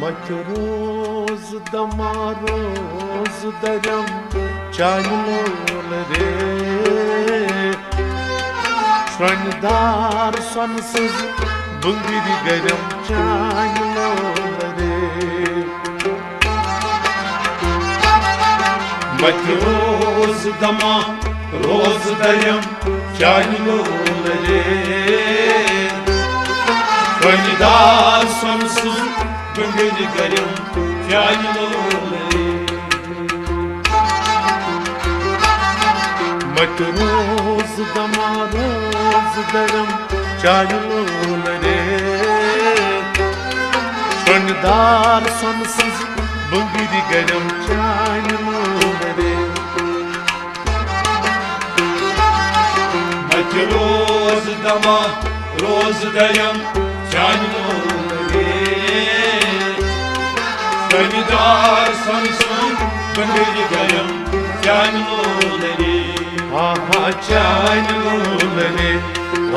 मत रोज दमा रोज दरम चायलोल रे स्वनदार स्वनसज बुंगिरी गरम चायलोल रे मत रोज दमा रोज दरम चायलोल रे स्वनदार स्वनसज बुंगिरी गरम चायलोल रे मत रोज दमा रोज दरम चायलोल रे स्वनदार स्वनसज बुंगिरी गरम चायलोल रे मत रोज दमा रोज दरम चायलोल रे स्वनदार स्वनसज बुंगिरी गरम चायलोल रे आहा चायलोल रे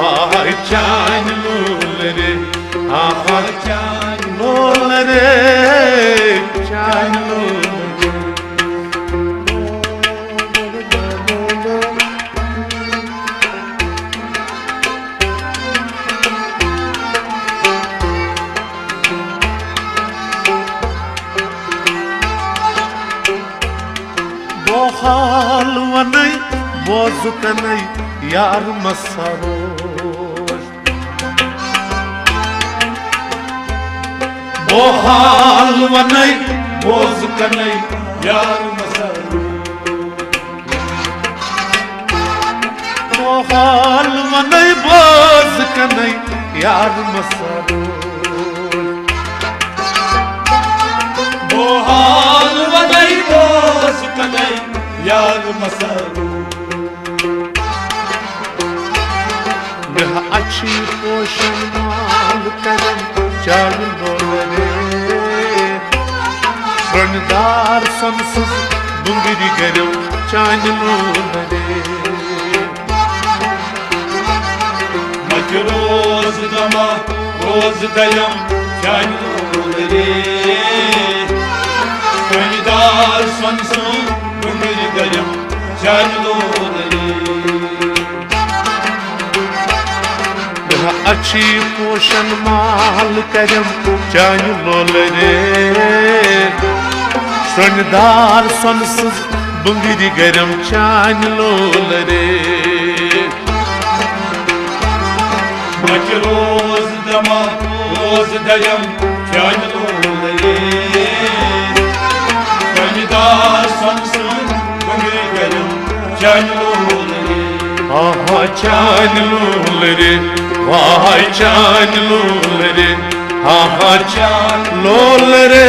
आहा चायलोल रे आहा चायलोल रे चायलोल हाल वनई बोझ कनई यार मसरोश वो हाल वनई बोझ कनई यार मसरोश वो हाल वनई बोझ कनई यार मसरोश वो हाल वनई बोझ कनई यार मसरू यह अच्छी पोषण माल करम चायलोल रे स्वनदार स्वनसज बुंगिरी गरम चायलोल रे मत रोज दमा रोज दयम चायलोल रे स्वनदार स्वनसज बुंगिरी गरम चायलोल रे अच्छी पोषण माल करम चायलोल रे स्वनदार स्वनसज बुंगिरी गरम चायलोल रे मत रोज दमा रोज दयम चायलोल रे स्वनदार स्वनसज बुंगिरी गरम चायलोल रे आहा चायलोल रे वाह चायलोल रे आहा चायलोल रे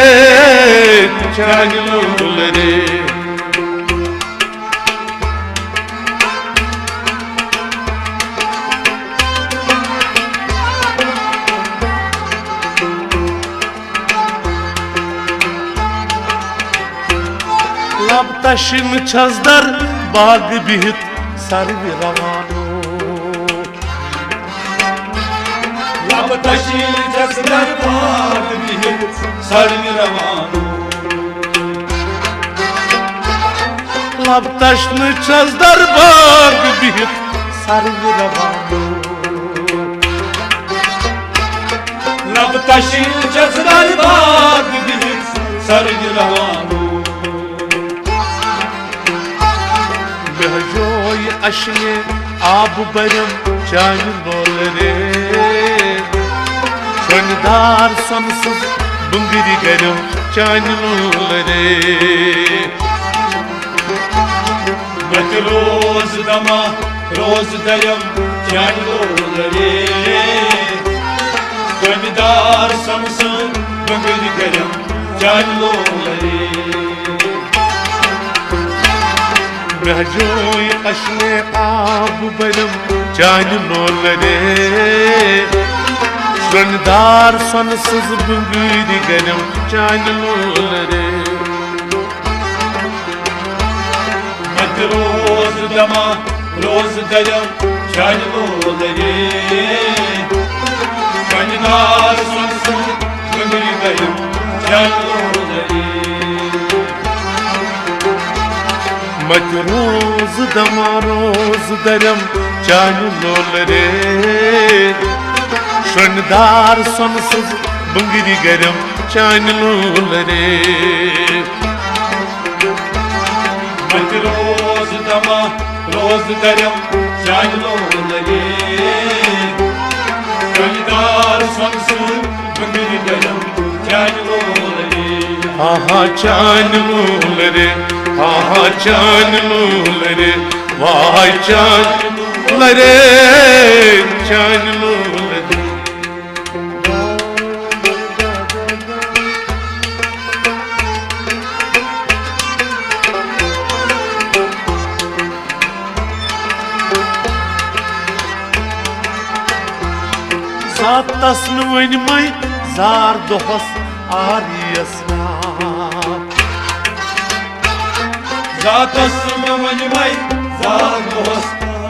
चायलोल रे लब तशिन छजदर बाग बिहित सर्व रवानो लब तशिन छजदर बाग बिहित सर्व रवानो लब तशिन छजदर बाग बिहित सर्व रवानो लब तशिन छजदर बाग बिहित सर्व रवानो बेहजोय अशने आब बरम चायलोल रे स्वनदार स्वनसज बुंगिरी गरम चायलोल रे मत रोज दमा रोज दयम चायलोल रे स्वनदार स्वनसज बुंगिरी गरम चायलोल रे बेहजोय अशने आब बरम चायलोल रे स्वनदार स्वनसज बुंगिरी गरम चायलोल रे मत रोज दमा रोज दयम चायलोल रे स्वनदार स्वनसज बुंगिरी गरम canluları. Mat roz dama roz darım canluları. Şöndar sonsuz bungiri garım canluları. Mat roz dama roz darım canluları. Şöndar sonsuz bungiri garım canluları. Aha canluları, aha canluları, vay canluları, canluları. Zat tasını oynamay, zar dohas ariyasna. Zat asımı vanimay, zat dost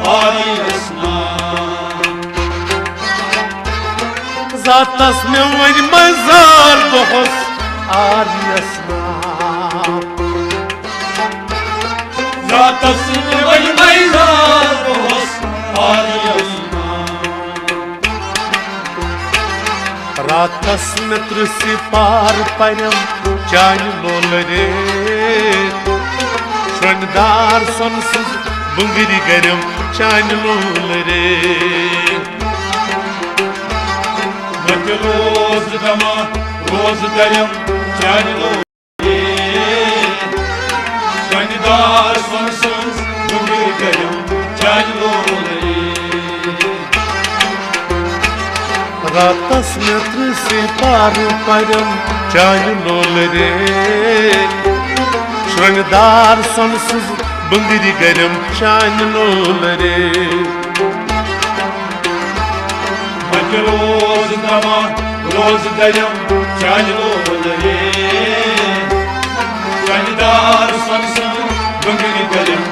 ariyasna. Zat tasını oynamay, zar dohas ariyasna. Zat asımı vanimay, zat dost ariyasna. Ratas metrisi par param canluları. Şöndar sonsuz bungiri garım canluları. Mat roz dama roz darım canluları. Şöndar sonsuz bungiri garım canluları. Ratas metrisi par param canluları. Şöndar sonsuz bungiri garım canluları. Mat roz dama roz darım canluları. Şöndar sonsuz bungiri garım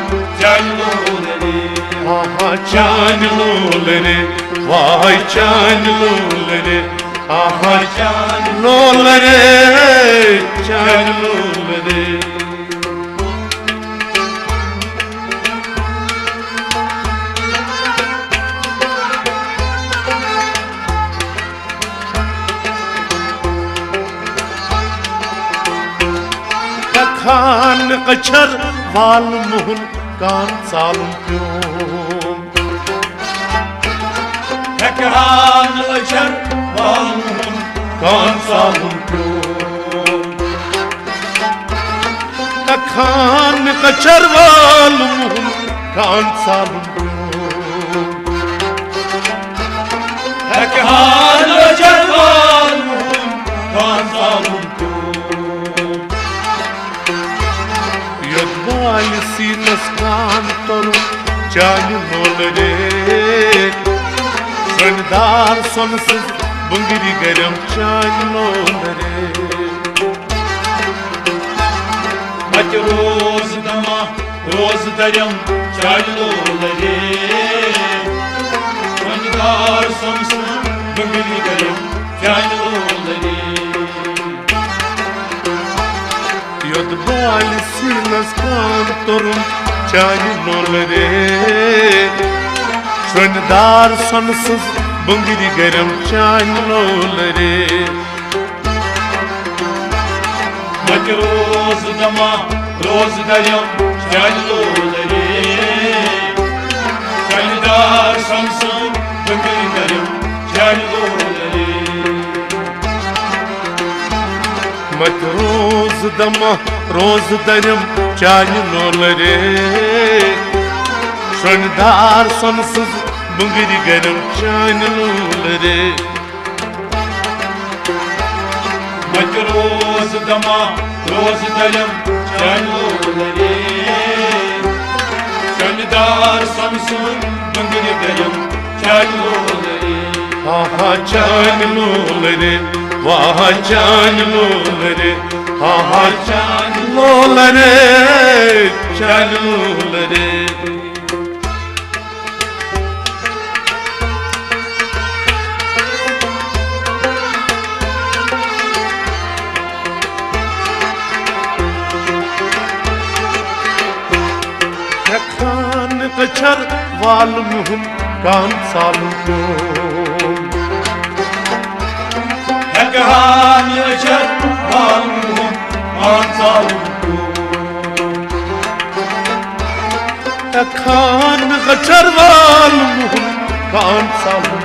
canluları. Aha canluları, vay canluları, aha canluları, canluları. Kan kaçar val muhun kan salım pyum. Ekran açar balmum Kan salım pyum. Kan kaçar val muhun kan salım pyum. Ekran açar balmum kansalım Yodvali sinas kantorum canluları. Şöndar sonsuz bungiri garım canluları. Mat roz dama roz darım canluları. Şöndar sonsuz bungiri garım canluları. Yodvali sinas kantorum canluları. Şöndar sonsuz bungiri garım canluları. Mat roz dama roz darım canluları. Şöndar sonsuz bungiri garım canluları. Mat roz dama roz darım canluları. Şöndar sonsuz bungiri garım canluları. Mat roz dama roz darım canluları. Şöndar sonsuz bungiri garım canluları. Aha canluları, vay canluları, aha canluları, canluları. açar valmuhum kan salum Hekhan yaşar malum mansalum Khan açar valmuhum kan salum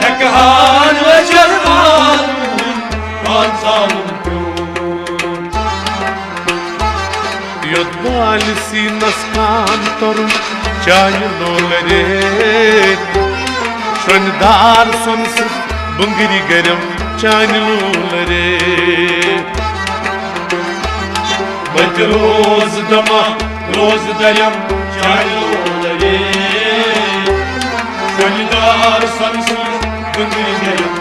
Hekhan yaşar malum mansalum Yodvalisi naskan torun çayolare Şöndar sonsuz bungiri garam çayolare Bacı roz dama roz dayam çayolare Şöndar sansız bugünerim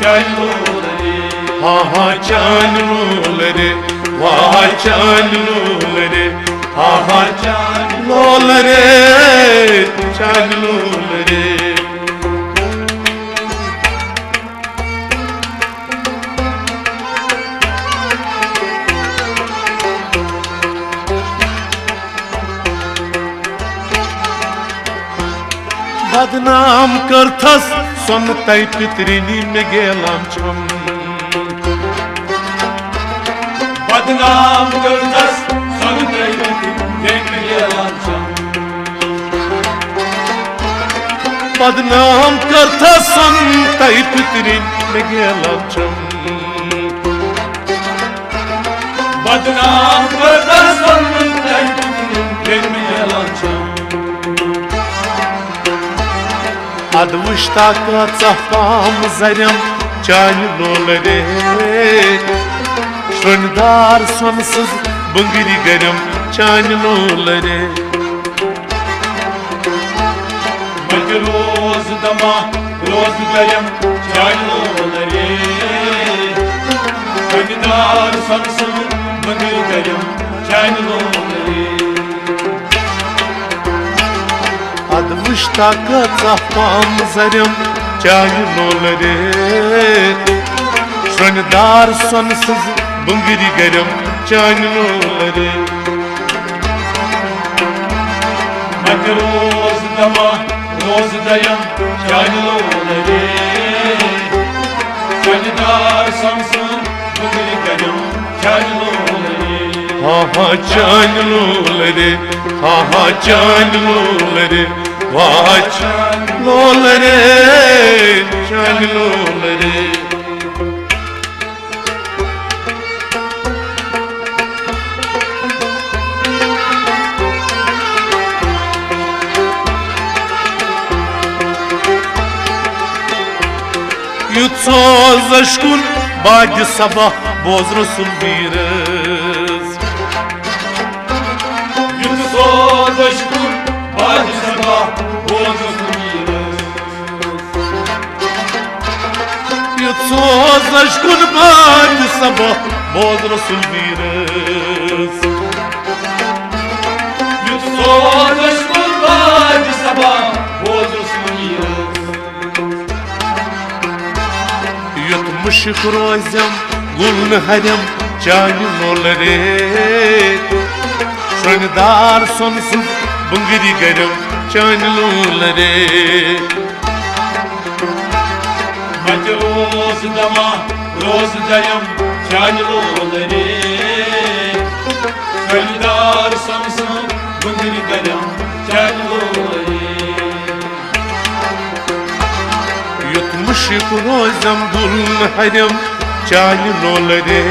çayolare Ha ha çayolare Vah çayolare Ha ha çayolare çayolare बदनाम करथस सोन तै पितरिनी में गेलाम छम Badnam kırdas son devleti demir yalançam बदनाम करथस सोन तै पितरिन में गेलाम छम Badnam kırdas son devleti demir yalançam Advışta ka tsafam zarem çayolare Şöndar sonsuz bungiri garam çayolare Bacı roz dama roz dayam çayolare Kandar sansın bugün dayam çayolare Advışta ka tsafam zarem çayolare Şöndar sonsuz bungiri garam çayolare Bacı roz dama roz dayam çayolare Kandar sansın bugün dayam çayolare Ha ha çayolare Ha ha çayolare Vah çayolare çayolare Yutsoz aşkın badi sabah bozrusun biraz Yusuf aşkın bacı sabah bozulsun yürüz Yutsoz aşkın badi sabah bozrusun biraz Yusuf aşkın bacı sabah bozulsun yürüz Yutmuş krozem guln harem çayolare Şöndar sonsuz bungiri garam çayolare Bacı roz dama roz dayam çayolare Kandar sansın bugün dayam çayolare Yutmuş krozem guln harem çayolare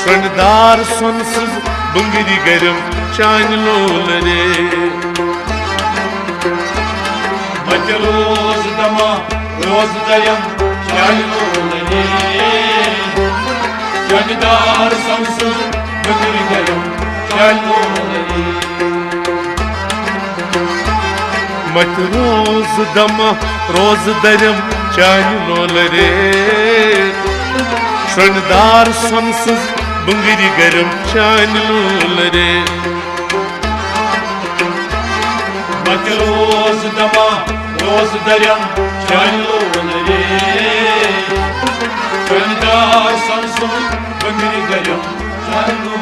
Şöndar sonsuz bungiri garam çayolare Bacı roz dama roz dayam çayolare Kandar sansın bugün dayam çayolare Mat roz dama roz darım çayolare Şöndar sonsuz bungiri garam çayolare Bacı roz dama roz dayam çayolare Kandar sansın bugün dayam çayolare